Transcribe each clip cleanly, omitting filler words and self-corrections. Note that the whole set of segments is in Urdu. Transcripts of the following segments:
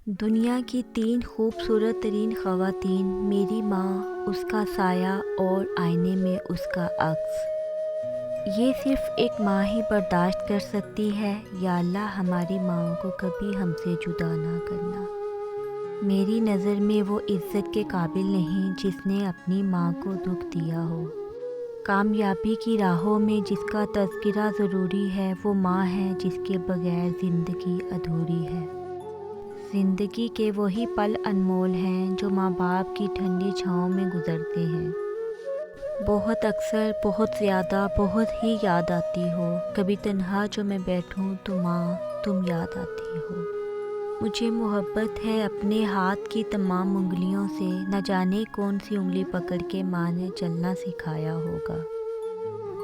دنیا کی 3 خوبصورت ترین خواتین، میری ماں، اس کا سایہ اور آئینے میں اس کا عکس۔ یہ صرف ایک ماں ہی برداشت کر سکتی ہے۔ یا اللہ ہماری ماں کو کبھی ہم سے جدا نہ کرنا۔ میری نظر میں وہ عزت کے قابل نہیں جس نے اپنی ماں کو دکھ دیا ہو۔ کامیابی کی راہوں میں جس کا تذکرہ ضروری ہے وہ ماں ہے جس کے بغیر زندگی ادھوری ہے۔ زندگی کے وہی پل انمول ہیں جو ماں باپ کی ٹھنڈی چھاؤں میں گزرتے ہیں۔ بہت اکثر، بہت زیادہ، بہت ہی یاد آتی ہو۔ کبھی تنہا جو میں بیٹھوں تو ماں تم یاد آتی ہو۔ مجھے محبت ہے اپنے ہاتھ کی تمام انگلیوں سے، نہ جانے کون سی انگلی پکڑ کے ماں نے چلنا سکھایا ہوگا۔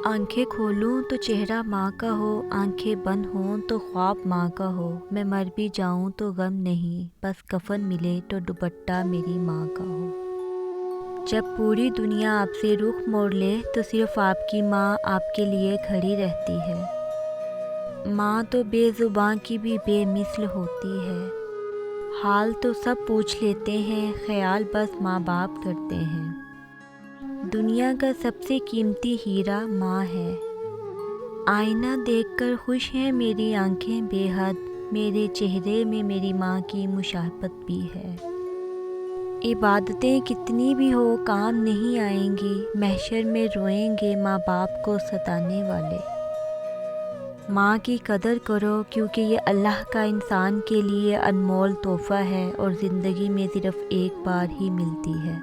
آنکھیں کھولوں تو چہرہ ماں کا ہو، آنکھیں بند ہوں تو خواب ماں کا ہو۔ میں مر بھی جاؤں تو غم نہیں، بس کفن ملے تو دوپٹہ میری ماں کا ہو۔ جب پوری دنیا آپ سے رخ موڑ لے تو صرف آپ کی ماں آپ کے لیے کھڑی رہتی ہے۔ ماں تو بے زباں کی بھی بے مثل ہوتی ہے۔ حال تو سب پوچھ لیتے ہیں، خیال بس ماں باپ کرتے ہیں۔ دنیا کا سب سے قیمتی ہیرا ماں ہے۔ آئینہ دیکھ کر خوش ہیں میری آنکھیں بے حد، میرے چہرے میں میری ماں کی مشابہت بھی ہے۔ عبادتیں کتنی بھی ہو کام نہیں آئیں گی، محشر میں روئیں گے ماں باپ کو ستانے والے۔ ماں کی قدر کرو کیونکہ یہ اللہ کا انسان کے لیے انمول تحفہ ہے اور زندگی میں صرف ایک بار ہی ملتی ہے۔